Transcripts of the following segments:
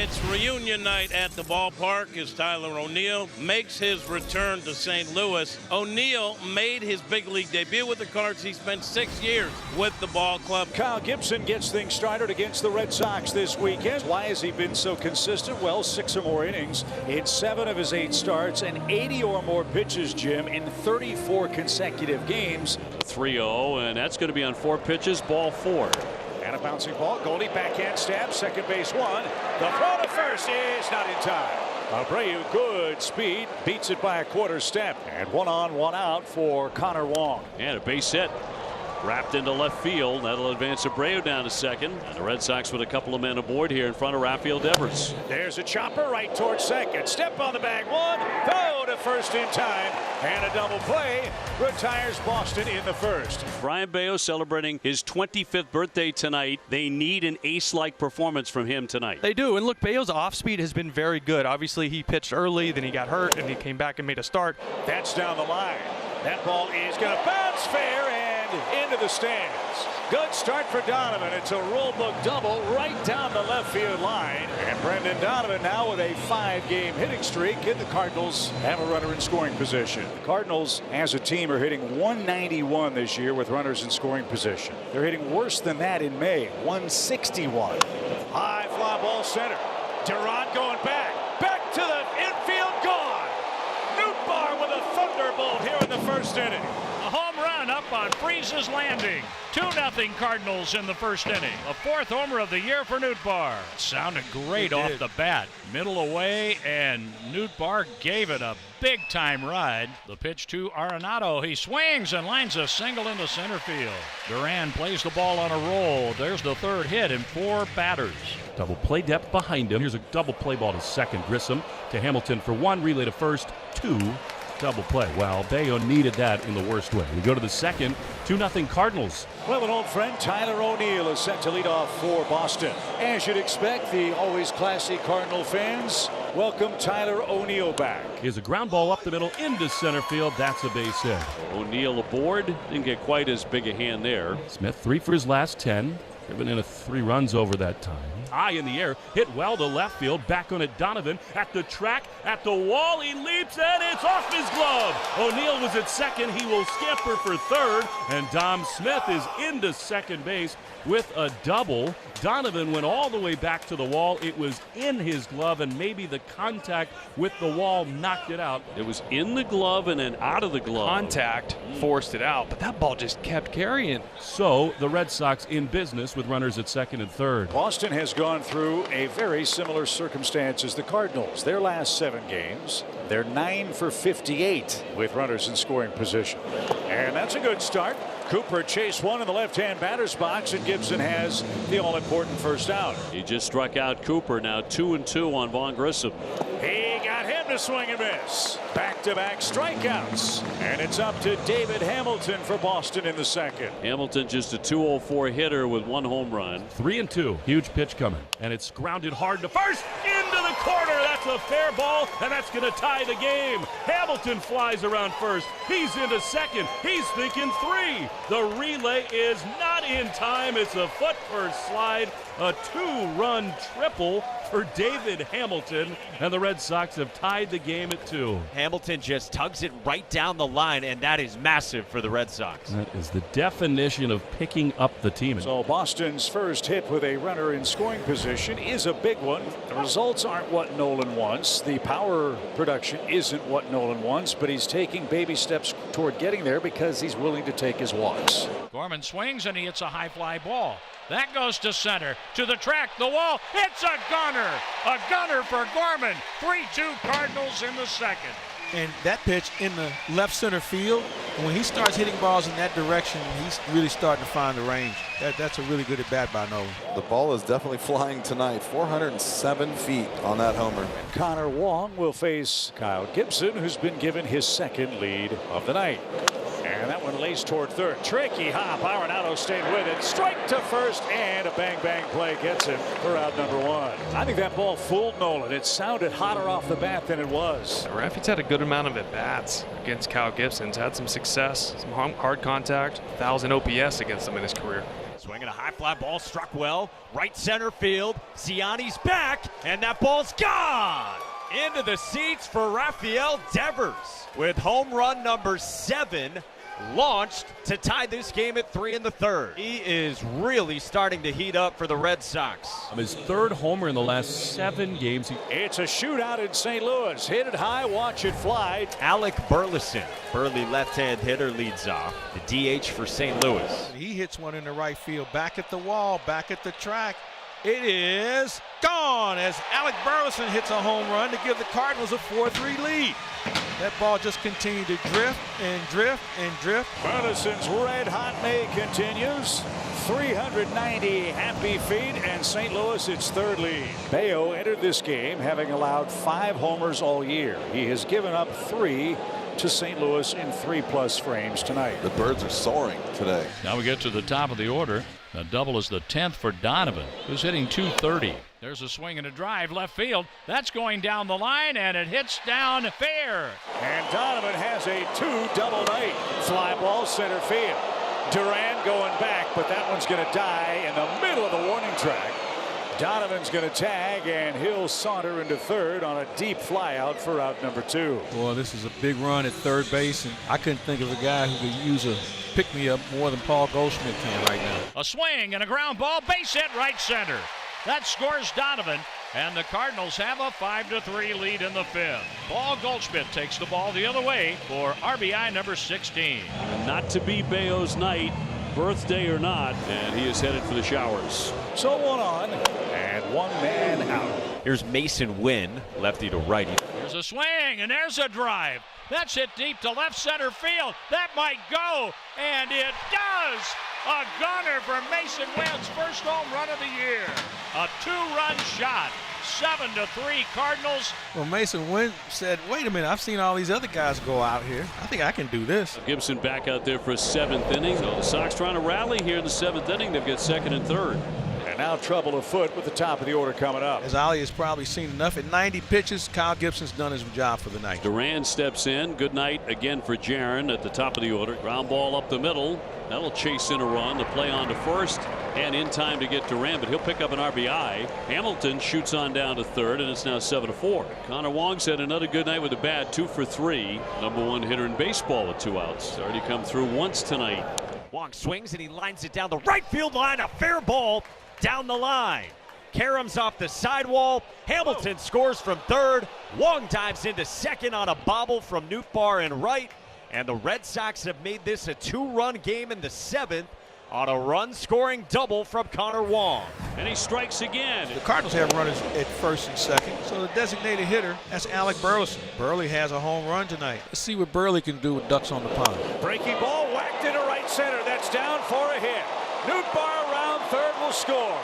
It's reunion night at the ballpark as Tyler O'Neill makes his return to St. Louis. O'Neill made his big league debut with the Cards. He spent 6 years with the ball club. Kyle Gibson gets things started against the Red Sox this weekend. Why has he been so consistent? Well, 6 or more innings in 7 of his 8 starts and 80 or more pitches, Jim, in 34 consecutive games. 3-0, and that's going to be on 4 pitches, ball 4. And a bouncing ball. Goldie backhand stab. Second base 1. The throw to first is not in time. Abreu, good speed, beats it by a quarter step. And 1 on, 1 out for Connor Wong. And a base hit. Wrapped into left field. That'll advance Abreu down to second. And the Red Sox with a couple of men aboard here in front of Rafael Devers. There's a chopper right towards second. Step on the bag. 1. Throw to first in time. And a double play retires Boston in the first. Brian Bayo celebrating his 25th birthday tonight. They need an ace-like performance from him tonight. They do. And look, Bayo's off-speed has been very good. Obviously, he pitched early, then he got hurt, and he came back and made a start. That's down the line. That ball is going to bounce fair and into the stands. Good start for Donovan. It's a rule book double right down the left field line. And Brendan Donovan now with a 5-game hitting streak. And the Cardinals have a runner in scoring position. The Cardinals as a team are hitting 191 this year with runners in scoring position. They're hitting worse than that in May, 161. High fly ball center. Durant going back. Back to the infield, gone. Nootbaar with a thunderbolt here in the first inning. A home run up on Freese's Landing. 2-0 Cardinals in the first inning. A 4th homer of the year for Nootbaar. Sounded great off the bat. Middle away, and Nootbaar gave it a big-time ride. The pitch to Arenado. He swings and lines a single into center field. Duran plays the ball on a roll. There's the 3rd hit in 4 batters. Double play depth behind him. Here's a double play ball to second. Grissom to Hamilton for 1. Relay to first. 2. Double play. Well, Bayo needed that in the worst way. We go to the second. 2-0 Cardinals. Well, an old friend, Tyler O'Neill, is set to lead off for Boston. As you'd expect, the always classy Cardinal fans welcome Tyler O'Neill back. Here's a ground ball up the middle into center field. That's a base hit. O'Neill aboard. Didn't get quite as big a hand there. Smith 3 for his last 10. Driven in 3 runs over that time. High in the air, hit well to left field. Back on it, Donovan at the track, at the wall. He leaps and it's off his glove. O'Neill was at second. He will scamper for third. And Dom Smith is into second base with a double. Donovan went all the way back to the wall. It was in his glove, and maybe the contact with the wall knocked it out. It was in the glove and then out of the glove. Contact forced it out, but that ball just kept carrying. So the Red Sox in business with runners at second and third. Boston has gone through a very similar circumstance as the Cardinals. Their last 7 games, they're 9 for 58 with runners in scoring position. And that's a good start. Cooper chased one in the left-hand batter's box, and Gibson has the all-important first out. He just struck out Cooper. Now 2-2 on Vaughn Grissom. He got him to swing and miss. Back-to-back strikeouts. And it's up to David Hamilton for Boston in the second. Hamilton just a 204 hitter with 1 home run. 3-2. Huge pitch coming. And it's grounded hard to first. Into the corner. That's a fair ball, and that's going to tie the game. Hamilton flies around first. He's into second. He's thinking 3. The relay is not in time. It's a foot-first slide. A 2-run triple for David Hamilton, and the Red Sox have tied the game at 2. Hamilton just tugs it right down the line, and that is massive for the Red Sox. That is the definition of picking up the team. So Boston's first hit with a runner in scoring position is a big one. The results aren't what Nolan wants. The power production isn't what Nolan wants, but he's taking baby steps toward getting there because he's willing to take his walks. Gorman swings, and he hits a high fly ball. That goes to center, to the track, the wall. It's a gunner! A gunner for Gorman. 3-2 Cardinals in the second. And that pitch in the left center field, and when he starts hitting balls in that direction, he's really starting to find the range. That's a really good at bat by Nolan. The ball is definitely flying tonight. 407 feet on that homer. Connor Wong will face Kyle Gibson, who's been given his second lead of the night. And that one lays toward third. Tricky hop. Arenado stayed with it. Strike to first, and a bang-bang play gets him for out number 1. I think that ball fooled Nolan. It sounded hotter off the bat than it was. Raffy's had a good amount of at-bats against Kyle Gibson. He's had some success, some hard contact, 1,000 OPS against him in his career. Swinging a high fly ball, struck well. Right center field. Siani's back, and that ball's gone. Into the seats for Rafael Devers with home run number 7. Launched to tie this game at 3 in the third. He is really starting to heat up for the Red Sox. His 3rd homer in the last 7 games. It's a shootout in St. Louis. Hit it high, watch it fly. Alec Burleson, Burley left-hand hitter, leads off. The DH for St. Louis. He hits one in the right field, back at the wall, back at the track. It is gone as Alec Burleson hits a home run to give the Cardinals a 4-3 lead. That ball just continued to drift and drift and drift. Burleson's red-hot May continues. 390 happy feet, and St. Louis its 3rd lead. Bayo entered this game having allowed 5 homers all year. He has given up 3 to St. Louis in 3+ frames tonight. The Birds are soaring today. Now we get to the top of the order. A double is the 10th for Donovan, who's hitting .230. There's a swing and a drive left field. That's going down the line, and it hits down fair. And Donovan has a 2-double night. Fly ball center field. Duran going back, but that one's going to die in the middle of the warning track. Donovan's going to tag, and he'll saunter into third on a deep fly out for out number 2. Boy, this is a big run at third base, and I couldn't think of a guy who could use a pick-me-up more than Paul Goldschmidt can right now. A swing and a ground ball, base hit right center. That scores Donovan, and the Cardinals have a 5-3 lead in the 5th. Paul Goldschmidt takes the ball the other way for RBI number 16. Not to be Bayo's night, birthday or not, and he is headed for the showers. So 1 on and 1 man out. Here's Mason Wynn, lefty to righty. There's a swing, and there's a drive. That's hit deep to left center field. That might go, and it does. A gunner for Mason Wynn's first home run of the year. A 2-run shot. 7-3 Cardinals. Well, Mason Wynn said, wait a minute, I've seen all these other guys go out here. I think I can do this. Gibson back out there for a 7th inning. So the Sox trying to rally here in the 7th inning. They've got 2nd and 3rd. And now trouble afoot with the top of the order coming up. As Ollie has probably seen enough, at 90 pitches, Kyle Gibson's done his job for the night. Duran steps in. Good night again for Jaron at the top of the order. Ground ball up the middle. That'll chase in a run. The play on to first and in time to get Duran, but he'll pick up an RBI. Hamilton shoots on down to 3rd, and it's now 7-4. Connor Wong said another good night with the bat, 2 for 3. Number 1 hitter in baseball with 2 outs. Already come through once tonight. Wong swings and he lines it down the right field line. A fair ball down the line. Karam's off the sidewall. Hamilton scores from 3rd. Wong dives into 2nd on a bobble from Nootbaar in right. And the Red Sox have made this a 2-run game in the 7th on a run-scoring double from Connor Wong. And he strikes again. The Cardinals have runners at 1st and 2nd, so the designated hitter, that's Alec Burleson. Burley has a home run tonight. Let's see what Burley can do with ducks on the pond. Breaking ball whacked into right center. That's down for a hit. Nootbaar around 3rd will score.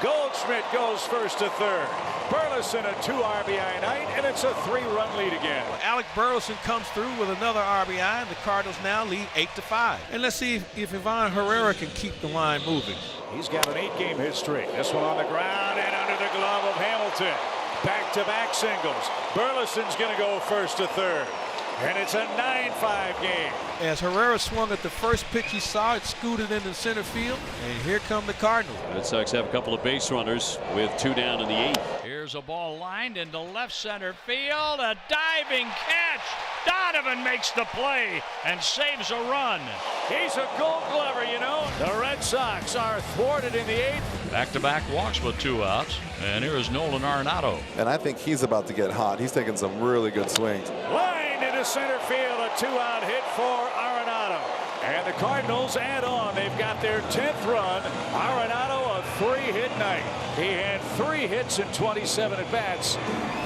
Goldschmidt goes 1st to 3rd. Burleson a 2 RBI night, and it's a 3-run lead again. Alec Burleson comes through with another RBI, and the Cardinals now lead 8-5. And let's see if Ivan Herrera can keep the line moving. He's got an 8-game hit streak. This one on the ground and under the glove of Hamilton. Back-to-back singles. Burleson's going to go 1st to 3rd. And it's a 9-5 game. As Herrera swung at the first pitch he saw, it scooted into center field, and here come the Cardinals. Red Sox have a couple of base runners with 2 down in the 8th. Here's a ball lined into left center field. A diving catch. Donovan makes the play and saves a run. He's a Gold Glover, you know. The Red Sox are thwarted in the 8th. Back-to-back walks with 2 outs. And here is Nolan Arenado. And I think he's about to get hot. He's taking some really good swings. Lined into center field, a 2-out hit for Arenado. And the Cardinals add on. They've got their 10th run. Arenado, a 3-hit night. He had 3 hits and 27 at-bats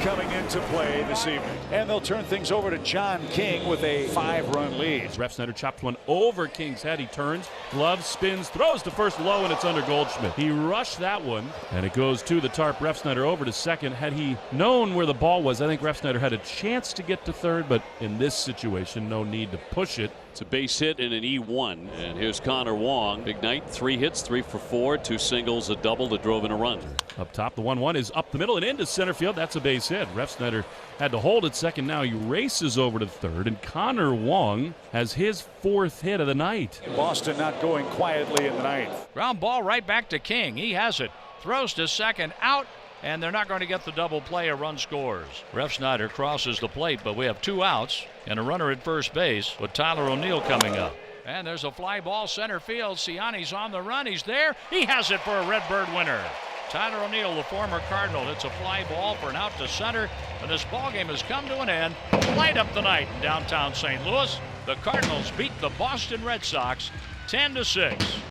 coming into play this evening. And they'll turn things over to John King with a 5-run lead. Refsnyder chopped one over King's head. He turns, glove spins, throws to first low, and it's under Goldschmidt. He rushed that one, and it goes to the tarp. Refsnyder over to 2nd. Had he known where the ball was, I think Refsnyder had a chance to get to 3rd, but in this situation, no need to push it. It's a base hit and an E1. And here's Connor Wong. Big night, 3 hits, 3 for 4, 2 singles. drills a double that drove in a run. Up top, the 1-1 is up the middle and into center field. That's a base hit. Refsnyder had to hold at second. Now he races over to third, and Connor Wong has his 4th hit of the night. Boston not going quietly in the 9th. Ground ball right back to King. He has it. Throws to second, out, and they're not going to get the double play. A run scores. Refsnyder crosses the plate, but we have 2 outs and a runner at first base with Tyler O'Neill coming up. And there's a fly ball center field. Ciani's on the run. He's there. He has it for a Redbird winner. Tyler O'Neill, the former Cardinal, it's a fly ball for an out to center, and this ball game has come to an end. Light up the night in downtown St. Louis. The Cardinals beat the Boston Red Sox 10-6.